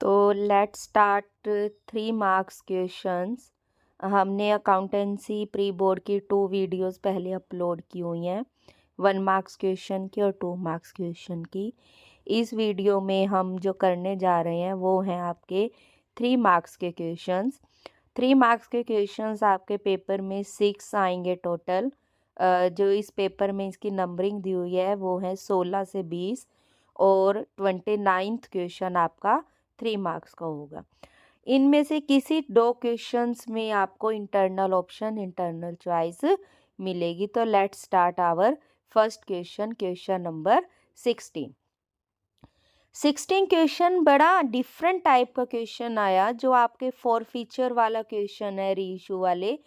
तो let's start 3 marks questions. हमने accountancy pre board की 2 वीडियोस पहले अपलोड की हुई हैं, 1 मार्क्स क्वेश्चन की और 2 मार्क्स क्वेश्चन की। इस वीडियो में हम जो करने जा रहे हैं वो हैं आपके 3 मार्क्स के क्वेश्चंस। 3 मार्क्स के क्वेश्चंस आपके पेपर में 6 आएंगे टोटल। जो इस पेपर में इसकी नंबरिंग दी हुई है वो है 16 से 20 और 29th क्वेश्चन आपका 3 मार्क्स का होगा। इनमें से किसी 2 क्वेश्चंस में आपको इंटरनल ऑप्शन, इंटरनल चॉइस मिलेगी। तो let's start our first question, question number 16। 16 question बड़ा डिफरेंट टाइप का क्वेश्चन आया। जो आपके फॉर फीचर वाला क्वेश्चन है, री इशू वाले,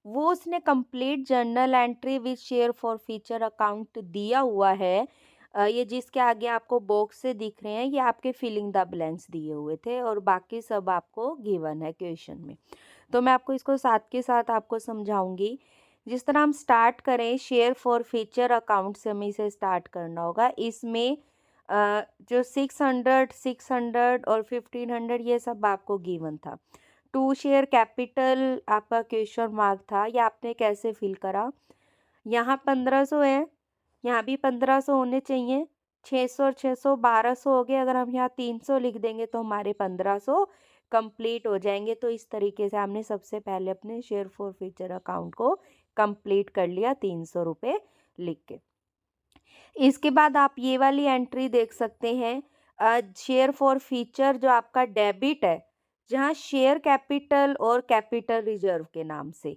वो उसने complete journal entry with share for feature account दिया हुआ है। ये जिसके आगे आपको बॉक्स से दिख रहे हैं, ये आपके फिलिंग द ब्लैंक्स दिए हुए थे और बाकी सब आपको गिवन है क्वेश्चन में। तो मैं आपको इसको साथ के साथ आपको समझाऊंगी। जिस तरह हम स्टार्ट करें, शेयर फॉर फीचर अकाउंट से हमें इसे स्टार्ट करना होगा। इसमें जो 600, 600 और 1500 ये सब आपको गिवन था। 2 शेयर कैपिटल आपका क्वेश्चन मार्क था। ये आपने कैसे फिल करा? यहाँ 1500 है, यहाँ भी 1500 होने चाहिए। 600 और 600 1200 हो गए। अगर हम यहाँ 300 लिख देंगे तो हमारे 1500 कंप्लीट हो जाएंगे। तो इस तरीके से हमने सबसे पहले अपने शेयर फॉर फ्यूचर अकाउंट को कंप्लीट कर लिया 300 रुपये लिख के। इसके बाद आप ये वाली एंट्री देख सकते हैं, शेयर फॉर फीचर जो आपका डेबिट है, जहाँ शेयर कैपिटल और कैपिटल रिजर्व के नाम से।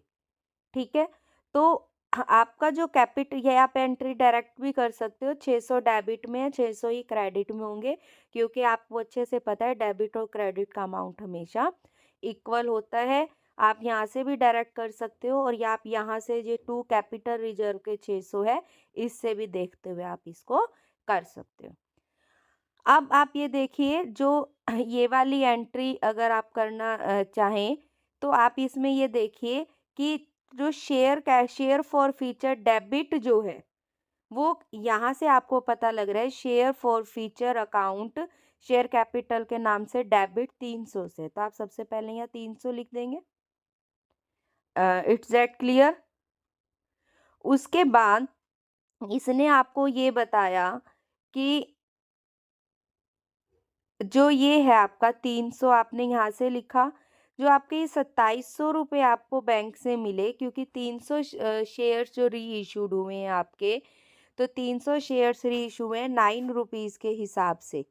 ठीक है, तो आपका जो कैपिटल, ये आप एंट्री डायरेक्ट भी कर सकते हो। 600 डेबिट में है, 600 ही क्रेडिट में होंगे, क्योंकि आपको अच्छे से पता है डेबिट और क्रेडिट का अमाउंट हमेशा इक्वल होता है। आप यहाँ से भी डायरेक्ट कर सकते हो और या आप यहाँ से जो 2 कैपिटल रिजर्व के 600 है, इससे भी देखते हुए आप इसको कर सकते हो। अब आप ये देखिए, जो ये वाली एंट्री अगर आप करना चाहें, तो आप इसमें ये देखिए कि जो share cashier for feature debit जो है, वो यहाँ से आपको पता लग रहा है share for feature account share capital के नाम से डेबिट 300 से। तो आप सबसे पहले यहाँ 300 लिख देंगे। It's that clear? उसके बाद इसने आपको ये बताया कि जो ये है आपका 300 आपने यहाँ से लिखा। जो आपके ये 2700 रुपये आपको बैंक से मिले, क्योंकि 300 शेयर्स जो री इशूड हुए हैं आपके, तो 300 शेयर्स री इशू हुए हैं 9 रुपीज़ के हिसाब से।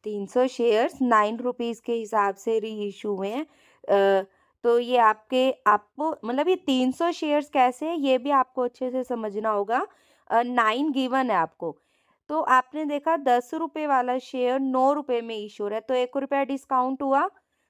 300 शेयर्स 9 रुपीज़ के हिसाब से री इशू हुए हैं। तो ये आपको मतलब ये 300 शेयर्स कैसे है, ये भी आपको अच्छे से समझना होगा। 9 गिवन है आपको। तो आपने देखा 10 रुपये वाला शेयर 9 रुपये में इशू है, तो 1 रुपया डिस्काउंट हुआ।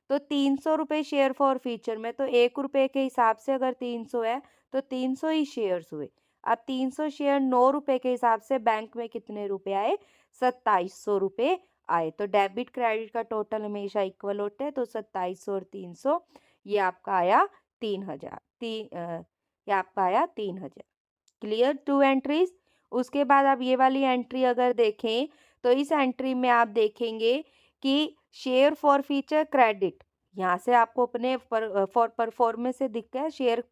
तो 300 रुपये शेयर फॉर फ्यूचर में, तो 1 रुपये के हिसाब से अगर 300 है तो 300 ही शेयर्स हुए। अब 300 शेयर 9 रुपये के हिसाब से बैंक में कितने रुपए आए? 2700 रुपये आए। तो डेबिट क्रेडिट का टोटल हमेशा इक्वल होते हैं। तो 2700 और 300 ये आपका आया 3000। ये आपका आया 3000। क्लियर? 2 एंट्रीज। उसके बाद आप ये वाली एंट्री अगर देखें, तो इस एंट्री में आप देखेंगे कि शेयर फॉर फ्यूचर क्रेडिट, यहाँ से आपको अपने फॉर परफॉर्मेंस से दिख गया शेयर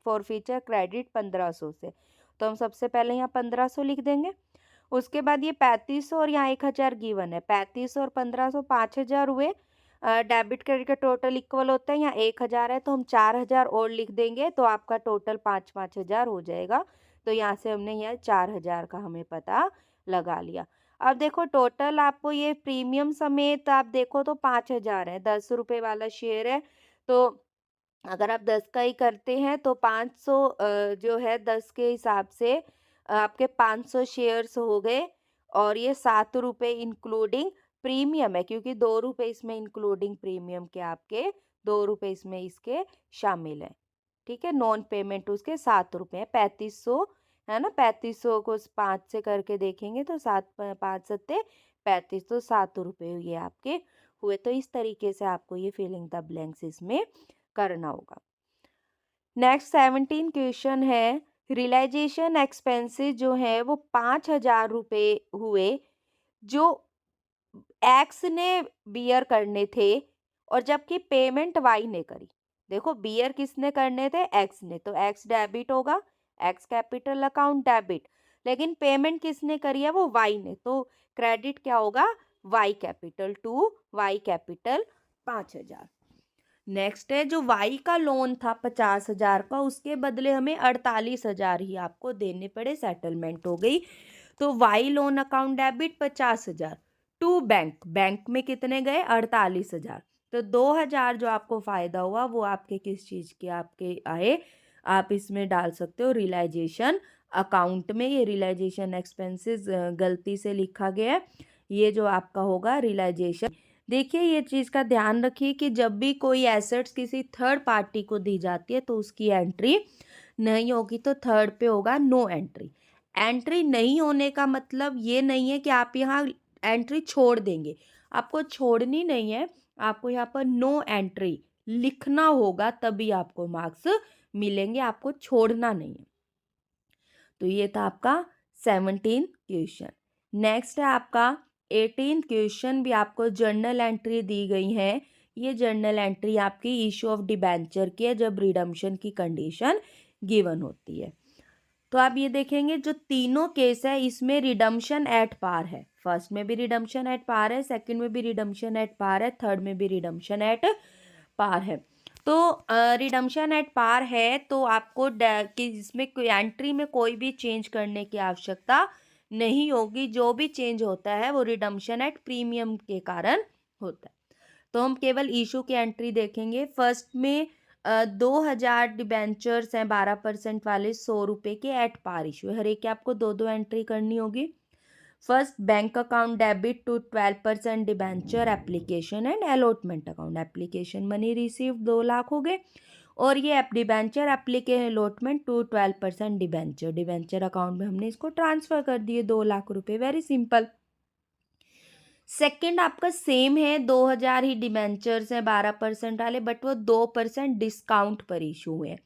फॉर फ्यूचर क्रेडिट 1500 से। तो हम सबसे पहले यहाँ 1500 लिख देंगे। उसके बाद ये 3500 और यहाँ 1000 गिवन है। 3500 और 1500 5000 हुए। डेबिट क्रेडिट का टोटल इक्वल होता है, यहाँ 1000 है तो हम 4000 और लिख देंगे, तो आपका टोटल 5-5 हजार हो जाएगा। तो यहाँ से हमने यहाँ 4000 का हमें पता लगा लिया। अब देखो टोटल आपको ये प्रीमियम समेत आप देखो तो 5000 है। 10 रुपये वाला शेयर है, तो अगर आप 10 का ही करते हैं तो 500 जो है 10 के हिसाब से आपके 500 शेयर्स हो गए। और ये 7 रुपये इंक्लूडिंग प्रीमियम है, क्योंकि 2 रुपये इसमें इंक्लूडिंग प्रीमियम के आपके 2 रुपये इसमें इसके शामिल हैं। ठीक है, नॉन पेमेंट उसके 7 रुपये हैं। 3500 है ना, 3500 को 5 से करके देखेंगे तो 7 5 7 35, तो 7 रुपये ये आपके हुए। तो इस तरीके से आपको ये फिलिंग द ब्लैंक्स इसमें करना होगा। नेक्स्ट 17 क्वेश्चन है, रियलाइजेशन एक्सपेंसेस जो है वो 5000 रुपये हुए। जो एक्स ने बियर करने थे और जबकि पेमेंट वाई ने करी। देखो बियर किसने करने थे, एक्स ने, तो एक्स डेबिट होगा, एक्स कैपिटल अकाउंट डेबिट। लेकिन पेमेंट किसने करी है, वो वाई ने, तो क्रेडिट क्या होगा, Y capital to Y capital 5,000। Next है जो वाई का लोन था 50,000 का, उसके बदले हमें 48,000 ही आपको देने पड़े, सेटलमेंट हो गई। तो Y loan account debit 50,000 to bank, bank में कितने गए, 48,000। तो 2,000 जो आपको फायदा हुआ वो आपके किस चीज के आपके आए, आप इसमें डाल सकते हो रियलाइजेशन अकाउंट में। ये रियलाइजेशन एक्सपेंसेस गलती से लिखा गया है, ये जो आपका होगा रियलाइजेशन। देखिए ये चीज़ का ध्यान रखिए कि जब भी कोई एसेट्स किसी थर्ड पार्टी को दी जाती है तो उसकी एंट्री नहीं होगी, तो थर्ड पे होगा नो एंट्री। एंट्री नहीं होने का मतलब ये नहीं है कि आप यहाँ एंट्री छोड़ देंगे, आपको छोड़नी नहीं है, आपको यहाँ पर नो एंट्री लिखना होगा, तभी आपको मार्क्स मिलेंगे, आपको छोड़ना नहीं है। तो ये था आपका 17 क्वेश्चन। नेक्स्ट है आपका 18 क्वेश्चन, भी आपको जर्नल एंट्री दी गई है। ये जर्नल एंट्री आपकी इशू ऑफ डिबेंचर की है, जब रिडम्पशन की कंडीशन गिवन होती है। तो आप ये देखेंगे जो तीनों केस है इसमें रिडम्पशन एट पार है, फर्स्ट में भी रिडम्पशन एट पार है, सेकंड में भी रिडम्पशन एट पार है, थर्ड में भी रिडम्पशन एट पार है। तो रिडम्पशन एट पार है तो आपको कि इसमें कोई एंट्री में कोई भी चेंज करने की आवश्यकता नहीं होगी, जो भी चेंज होता है वो रिडम्पशन एट प्रीमियम के कारण होता है। तो हम केवल इशू की एंट्री देखेंगे। फर्स्ट में 2,000 डिबेंचर्स हैं 12% वाले, 100 रुपये के एट पार इशू, हर एक की आपको दो दो एंट्री करनी होगी। First bank account debit to 12% debenture application and allotment account, application money receive 2 lakh हो गए, और ये debenture application allotment to 12% debenture, debenture account में हमने इसको ट्रांसफर कर दिए 2 लाख रुपए, वेरी सिंपल। सेकंड आपका सेम है, 2,000 ही डिबेंचर्स हैं 12% वाले, बट वो 2% डिस्काउंट पर इशू हुए।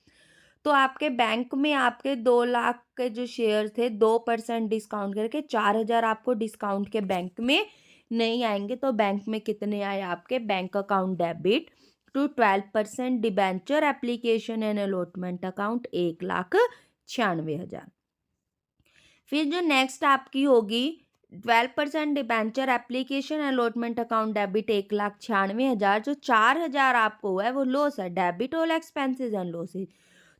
तो आपके बैंक में आपके 2 लाख के जो शेयर थे 2% डिस्काउंट करके 4,000 आपको डिस्काउंट के बैंक में नहीं आएंगे, तो बैंक में कितने आए आपके, bank account debit to 12% debenture application and allotment account 1,96,000। फिर जो नेक्स्ट आपकी होगी 12% debenture application allotment account debit 1,96,000, जो 4,000 आपको हुआ है वो लॉस है, debit all expenses and losses.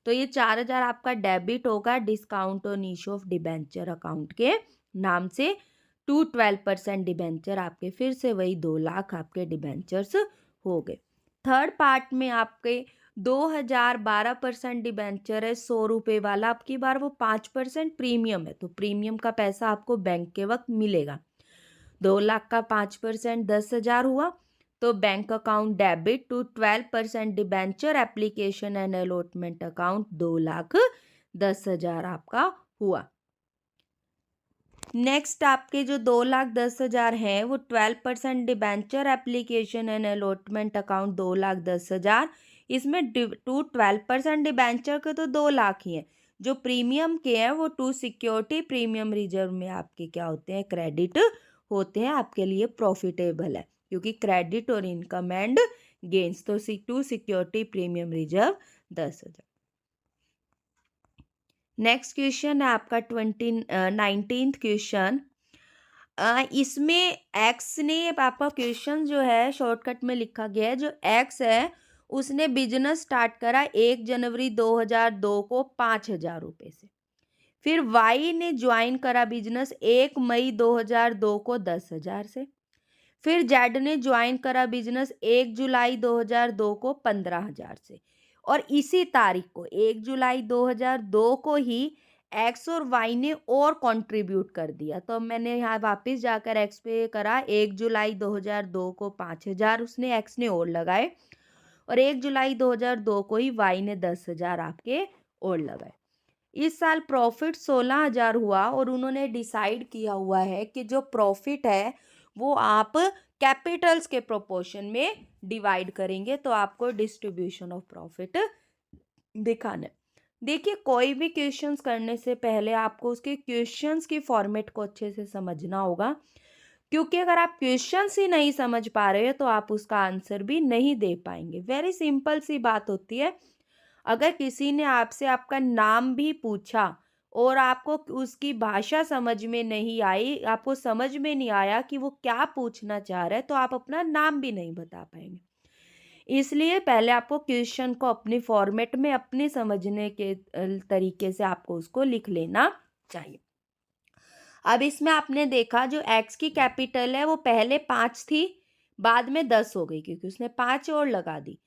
तो ये 4,000 आपका डेबिट होगा discount on issue of debenture account के नाम से, टू 12% डिबेंचर आपके, फिर से वही 2 लाख आपके डिबेंचर्स हो गए। थर्ड पार्ट में आपके 2,000 12% डिबेंचर है 100 रुपये वाला, आपकी बार वो 5% प्रीमियम है, तो प्रीमियम का पैसा आपको बैंक के वक्त मिलेगा। 2 लाख का 5% 10,000 हुआ, तो bank account debit to 12% debenture application and allotment account 2,10,000 आपका हुआ। नेक्स्ट आपके जो 2,10,000 हैं वो 12% debenture application and allotment account 2,10,000, इसमें टू 12% डिबेंचर के तो 2 लाख ही हैं, जो प्रीमियम के हैं वो टू सिक्योरिटी प्रीमियम रिजर्व में आपके क्या होते हैं, क्रेडिट होते हैं, आपके लिए प्रॉफिटेबल है, क्योंकि क्रेडिट और इनकम एंड गेन्स, तो to security premium reserve 10,000। Next question है आपका 19th क्वेश्चन। इसमें एक्स ने, आपका क्वेश्चन जो है शॉर्टकट में लिखा गया है, जो एक्स है उसने बिजनेस स्टार्ट करा 1 जनवरी 2002 को 5,000 रुपये से। फिर वाई ने ज्वाइन करा बिजनेस 1 मई 2002 को 10,000 से। फिर जेड ने ज्वाइन करा बिजनेस 1 जुलाई 2002 को 15,000 से। और इसी तारीख को 1 जुलाई 2002 को ही एक्स और वाई ने और कंट्रीब्यूट कर दिया, तो मैंने यहाँ वापस जाकर एक्स पे करा 1 जुलाई 2002 को 5,000 उसने एक्स ने और लगाए, और 1 जुलाई 2002 को ही वाई ने 10,000 आपके और लगाए। इस साल प्रॉफिट 16,000 हुआ, और उन्होंने डिसाइड किया हुआ है कि जो प्रॉफिट है वो आप कैपिटल्स के प्रोपोर्शन में डिवाइड करेंगे, तो आपको डिस्ट्रीब्यूशन ऑफ प्रॉफिट दिखाना है। देखिए कोई भी क्वेश्चंस करने से पहले आपको उसके क्वेश्चंस की फॉर्मेट को अच्छे से समझना होगा। क्योंकि अगर आप क्वेश्चंस ही नहीं समझ पा रहे हो तो आप उसका आंसर भी नहीं दे पाएंगे। वेरी सिंपल सी बात होती है। अगर किसी ने आपसे आपका नाम भी पूछा और आपको उसकी भाषा समझ में नहीं आई, आपको समझ में नहीं आया कि वो क्या पूछना चाह रहा है, तो आप अपना नाम भी नहीं बता पाएंगे। इसलिए पहले आपको क्वेश्चन को अपने फॉर्मेट में अपने समझने के तरीके से आपको उसको लिख लेना चाहिए। अब इसमें आपने देखा जो एक्स की कैपिटल है वो पहले 5 थी, बाद में 10 हो गई क्योंकि उसने 5 और लगा दी।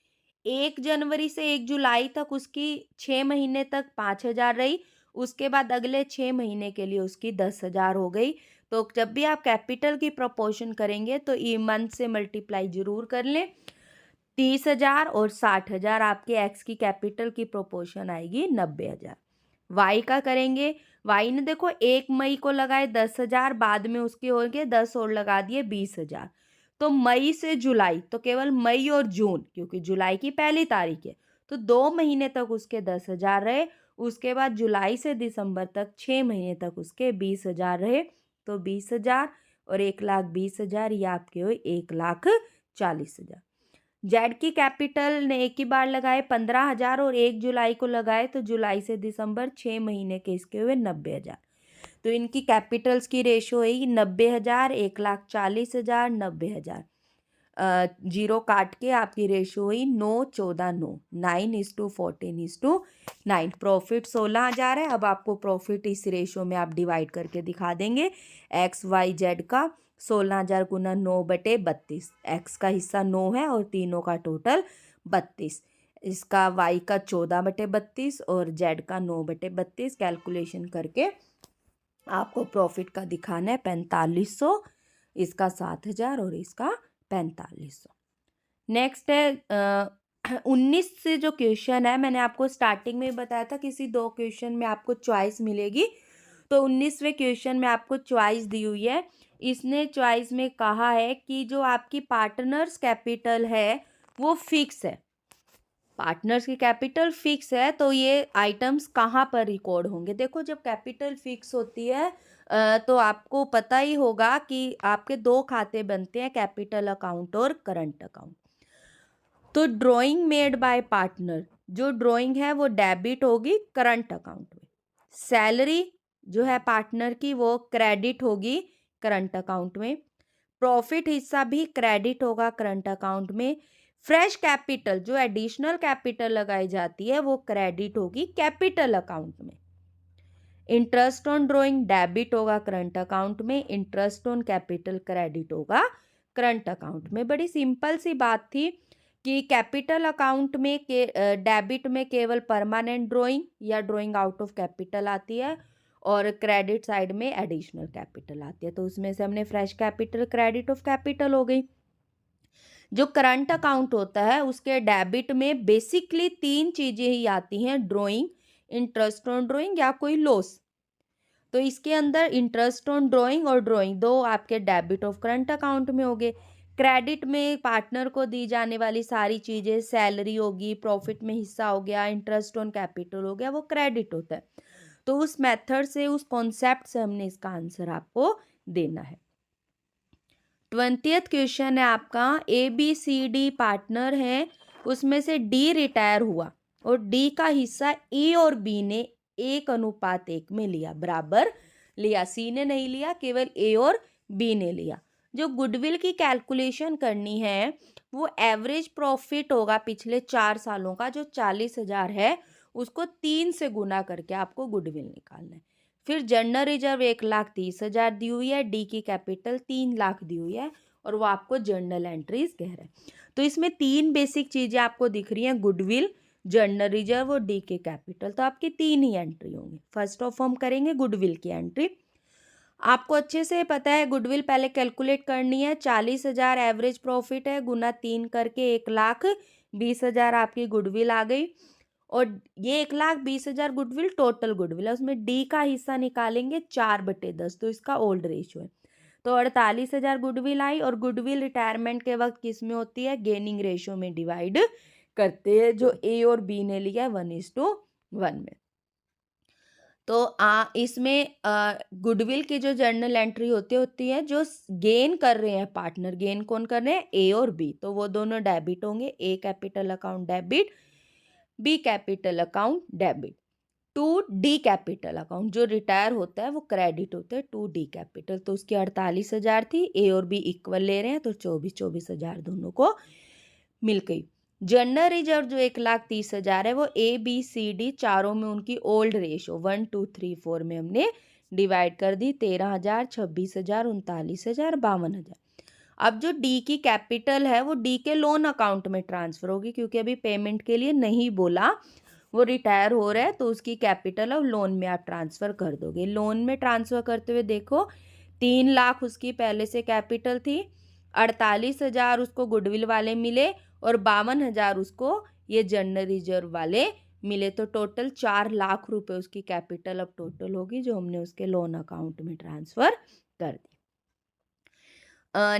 1 जनवरी से 1 जुलाई तक उसकी 6 महीने तक 5,000 रही, उसके बाद अगले 6 महीने के लिए उसकी 10,000 हो गई। तो जब भी आप कैपिटल की प्रोपोर्शन करेंगे तो ई मंथ से मल्टीप्लाई ज़रूर कर लें। 30,000 और 60,000 आपके एक्स की कैपिटल की प्रोपोर्शन आएगी 90,000। वाई का करेंगे, वाई ने देखो 1 मई को लगाए 10,000, बाद में उसके हो गए 10 और लगा दिए 20,000। तो मई से जुलाई तो केवल मई और जून, क्योंकि जुलाई की पहली तारीख है तो 2 महीने तक उसके 10,000 रहे। उसके बाद जुलाई से दिसंबर तक 6 महीने तक उसके 20,000 रहे। तो 20,000 और 1,20,000 ये आपके हुए 1,40,000। जेड की कैपिटल ने एक ही बार लगाए 15,000 और 1 जुलाई को लगाए तो जुलाई से दिसंबर 6 महीने के इसके हुए 90,000। तो इनकी कैपिटल्स की रेशो है 90,000, 1,40,000, 90,000। जीरो काट के आपकी रेशो हुई 9, 14, 9, 9:14:9। प्रॉफिट 16,000 है। अब आपको प्रॉफिट इस रेशो में आप डिवाइड करके दिखा देंगे। एक्स वाई जेड का 16,000 गुना 9/32, एक्स का हिस्सा 9 है और तीनों का टोटल 32, इसका वाई का 14/32 और जेड का 9/32। कैलकुलेशन करके आपको प्रॉफिट का दिखाना है 4500, इसका 7,000 और इसका 4500। नेक्स्ट है 19 से जो क्वेश्चन है, मैंने आपको स्टार्टिंग में बताया था किसी 2 क्वेश्चन में आपको चॉइस मिलेगी। तो 19वें क्वेश्चन में आपको चॉइस दी हुई है। इसने चॉइस में कहा है कि जो आपकी पार्टनर्स कैपिटल है वो फिक्स है। पार्टनर्स की कैपिटल फिक्स है तो ये आइटम्स कहाँ पर रिकॉर्ड होंगे। देखो जब कैपिटल फिक्स होती है तो आपको पता ही होगा कि आपके 2 खाते बनते हैं, कैपिटल अकाउंट और करंट अकाउंट। तो ड्राइंग मेड बाय पार्टनर, जो ड्राइंग है वो डेबिट होगी करंट अकाउंट में। सैलरी जो है पार्टनर की वो क्रेडिट होगी करंट अकाउंट में। प्रॉफिट हिस्सा भी क्रेडिट होगा करंट अकाउंट में। फ्रेश कैपिटल जो एडिशनल कैपिटल लगाई जाती है वो क्रेडिट होगी कैपिटल अकाउंट में। इंटरेस्ट ऑन ड्राइंग डेबिट होगा करंट अकाउंट में। इंटरेस्ट ऑन कैपिटल क्रेडिट होगा करंट अकाउंट में। बड़ी सिंपल सी बात थी कि कैपिटल अकाउंट में डेबिट में केवल परमानेंट ड्राइंग या ड्राइंग आउट ऑफ कैपिटल आती है और क्रेडिट साइड में एडिशनल कैपिटल आती है। तो उसमें से हमने fresh capital credit of capital हो गई। जो करंट अकाउंट होता है उसके डेबिट में बेसिकली 3 चीज़ें ही आती हैं, ड्राइंग, इंटरेस्ट ऑन ड्राइंग या कोई लॉस। तो इसके अंदर इंटरेस्ट ऑन ड्राइंग और ड्राइंग 2 आपके डेबिट ऑफ करंट अकाउंट में हो गए। क्रेडिट में पार्टनर को दी जाने वाली सारी चीज़ें, सैलरी होगी, प्रॉफिट में हिस्सा हो गया, इंटरेस्ट ऑन कैपिटल हो गया, वो क्रेडिट होता है। तो उस मेथड से, उस कॉन्सेप्ट से हमने इसका आंसर आपको देना है। 20th क्वेश्चन है आपका, ABCD पार्टनर हैं, उसमें से डी रिटायर हुआ और डी का हिस्सा ए और बी ने 1:1 में लिया, बराबर लिया। सी ने नहीं लिया, केवल ए और बी ने लिया। जो गुडविल की कैलकुलेशन करनी है वो एवरेज प्रॉफिट होगा पिछले 4 सालों का, जो 40,000 है उसको 3 से गुना करके आपको गुडविल निकालना है। फिर जनरल रिजर्व 1,30,000 दी हुई है, डी की कैपिटल 3 लाख दी हुई है और वो आपको जर्नल एंट्रीज कह रहा है। तो इसमें 3 बेसिक चीज़ें आपको दिख रही हैं, गुडविल, जनरल रिजर्व और डी के कैपिटल। तो आपकी 3 ही एंट्री होंगी। फर्स्ट ऑफ हम करेंगे गुडविल की एंट्री। आपको अच्छे से पता है गुडविल पहले कैलकुलेट करनी है। 40,000 एवरेज प्रॉफिट है, गुना 3 करके 1,20,000 आपकी गुडविल आ गई। और ये 1,20,000 गुडविल टोटल गुडविल है, उसमें डी का हिस्सा निकालेंगे 4/10, तो इसका ओल्ड रेशियो है। तो 48,000 गुडविल आई और गुडविल रिटायरमेंट के वक्त किस में होती है, गेनिंग रेशियो में डिवाइड करते हैं, जो ए और बी ने लिया 1:1 में। तो इसमें गुडविल की जो जर्नल एंट्री होती है जो गेन कर रहे हैं पार्टनर, गेन कौन कर रहे हैं, ए और बी, तो वो दोनों डेबिट होंगे, A capital account debit, B capital account debit. To D capital account जो रिटायर होता है वो क्रेडिट होता है टू डी कैपिटल, तो उसकी 48,000 थी, ए और बी इक्वल ले रहे हैं तो 24,000 दोनों को मिल गई। जनरल रिजर्व जो 1,30,000 है वो ए बी सी डी चारों में उनकी ओल्ड रेशो 1 2 3 4 में हमने डिवाइड कर दी, 13,000, 26,000, 39,000, 52,000। अब जो डी की कैपिटल है वो डी के लोन अकाउंट में ट्रांसफर होगी, क्योंकि अभी पेमेंट के लिए नहीं बोला, वो रिटायर हो रहा है तो उसकी कैपिटल अब लोन में आप ट्रांसफर कर दोगे। लोन में ट्रांसफर करते हुए देखो 3 लाख उसकी पहले से कैपिटल थी, 48,000 उसको गुडविल वाले मिले और 52,000 उसको ये जनरल रिजर्व वाले मिले, तो टोटल 4 लाख रुपए उसकी कैपिटल अब टोटल होगी जो हमने उसके लोन अकाउंट में ट्रांसफर कर दी।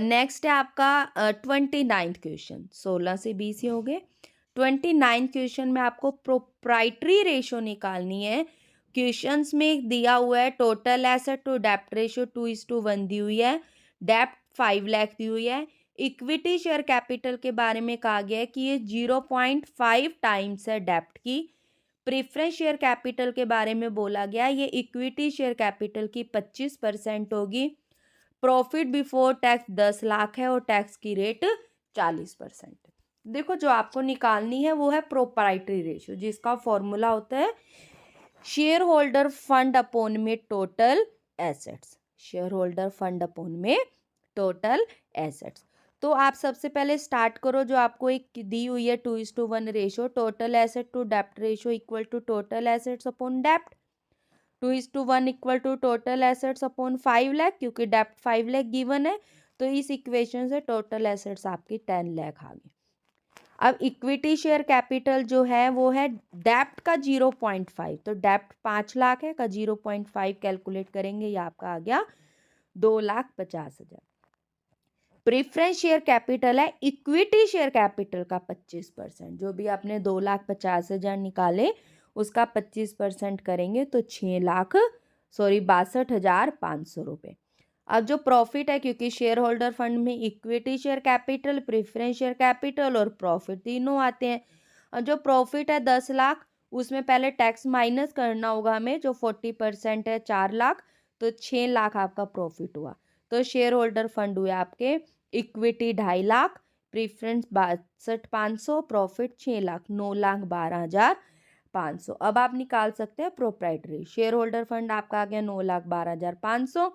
नेक्स्ट है आपका 29th क्वेश्चन, 16 से 20 ही हो गए। 29th क्वेश्चन में आपको प्रोप्राइटरी रेशो निकालनी है। क्वेश्चंस में दिया हुआ है टोटल एसेट टू डेप्ट रेशो 2:1 दी हुई है, डेप्ट 5 लाख दी हुई है। इक्विटी शेयर कैपिटल के बारे में कहा गया है कि ये 0.5 टाइम्स है डेप्ट की। प्रेफरेंस शेयर कैपिटल के बारे में बोला गया ये इक्विटी शेयर कैपिटल की 25% होगी। प्रॉफिट बिफोर टैक्स 10 लाख है और टैक्स की रेट 40%। देखो जो आपको निकालनी है वो है प्रोप्राइटरी रेशियो, जिसका फॉर्मूला होता है शेयर होल्डर फंड अपॉन में total assets, share holder fund upon में टोटल एसेट्स। तो आप सबसे पहले स्टार्ट करो, जो आपको एक दी हुई है 2:1 ratio, total asset to dept ratio equal to total assets upon dept, 2:1 equal to total assets upon 5 lakh, क्योंकि डेप्ट 5 लाख गिवन है, तो इस इक्वेशन से टोटल एसेट्स आपकी 10 लाख आ गई। अब इक्विटी शेयर कैपिटल जो है वो है डेप्ट का 0.5, तो डेप्ट 5 लाख है का 0.5 कैलकुलेट करेंगे, ये आपका आ गया 2,50,000। प्रेफरेंस शेयर कैपिटल है इक्विटी शेयर कैपिटल का 25%, जो भी आपने 2,50,000 निकाले उसका 25% करेंगे तो 62,500 रुपये। अब जो प्रॉफिट है, क्योंकि शेयर होल्डर फंड में equity share capital, preference share capital और प्रॉफिट तीनों आते हैं। और जो प्रॉफिट है 10 लाख, उसमें पहले टैक्स माइनस करना होगा हमें, जो 40% है 4 लाख, तो 6 लाख आपका प्रॉफिट हुआ। तो शेयर होल्डर फंड हुए आपके equity 2.5 lakh, preference 62,500, profit 6 lakh, 9,12,500। अब आप निकाल सकते हैं प्रोप्राइटरी शेयर होल्डर फंड, आपका आ गया 9,12,500।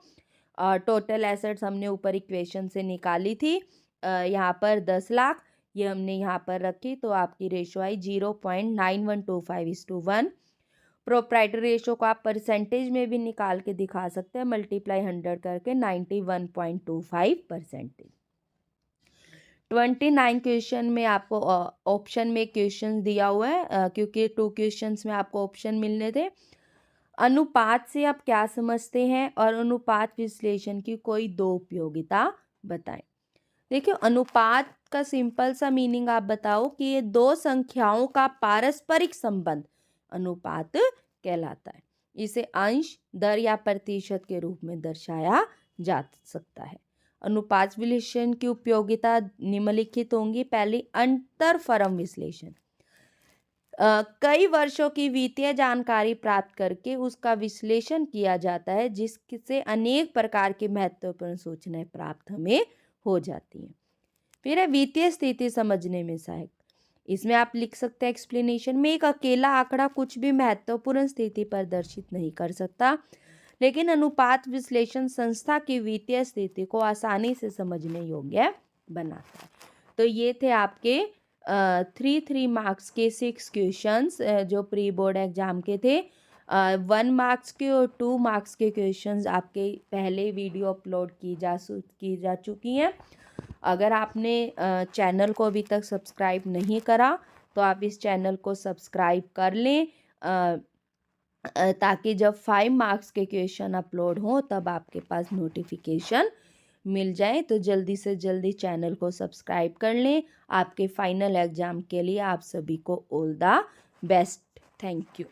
टोटल एसेट्स हमने ऊपर इक्वेशन से निकाली थी, यहाँ पर 10 लाख, ये हमने यहाँ पर रखी, तो आपकी रेशो आई 0.9125:1। प्रोप्राइटरी रेशो को आप परसेंटेज में भी निकाल के दिखा सकते हैं, मल्टीप्लाई 100 करके 91.25%। 29 क्वेश्चन में आपको ऑप्शन में क्वेश्चन दिया हुआ है, क्योंकि 2 क्वेश्चंस में आपको ऑप्शन मिलने थे। अनुपात से आप क्या समझते हैं और अनुपात विश्लेषण की कोई 2 उपयोगिता बताएं। देखिए अनुपात का सिंपल सा मीनिंग आप बताओ कि ये 2 संख्याओं का पारस्परिक संबंध अनुपात कहलाता है। इसे अंश, दर या प्रतिशत के रूप में दर्शाया जा सकता है। अनुपात विश्लेषण की उपयोगिता निम्नलिखित होंगी। पहली, अंतर फर्म विश्लेषण, कई वर्षों की वित्तीय जानकारी प्राप्त करके उसका विश्लेषण किया जाता है, जिससे अनेक प्रकार की महत्वपूर्ण सूचनाएं प्राप्त हमें हो जाती हैं। फिर है वित्तीय स्थिति समझने में सहायक, इसमें आप लिख सकते हैं एक्सप्लेनेशन में, एक अकेला आंकड़ा कुछ भी महत्वपूर्ण स्थिति प्रदर्शित नहीं कर सकता, लेकिन अनुपात विश्लेषण संस्था की वित्तीय स्थिति को आसानी से समझने योग्य बनाता है। तो ये थे आपके 3 मार्क्स के 6 क्वेश्चंस जो प्री बोर्ड एग्जाम के थे। 1 मार्क्स के और 2 मार्क्स के क्वेश्चंस आपके पहले वीडियो अपलोड की जा चुकी हैं। अगर आपने चैनल को अभी तक सब्सक्राइब नहीं करा तो आप इस चैनल को सब्सक्राइब कर लें, ताकि जब 5 मार्क्स के क्वेश्चन अपलोड हों तब आपके पास नोटिफिकेशन मिल जाए। तो जल्दी से जल्दी चैनल को सब्सक्राइब कर लें। आपके फाइनल एग्जाम के लिए आप सभी को all the best. Thank you.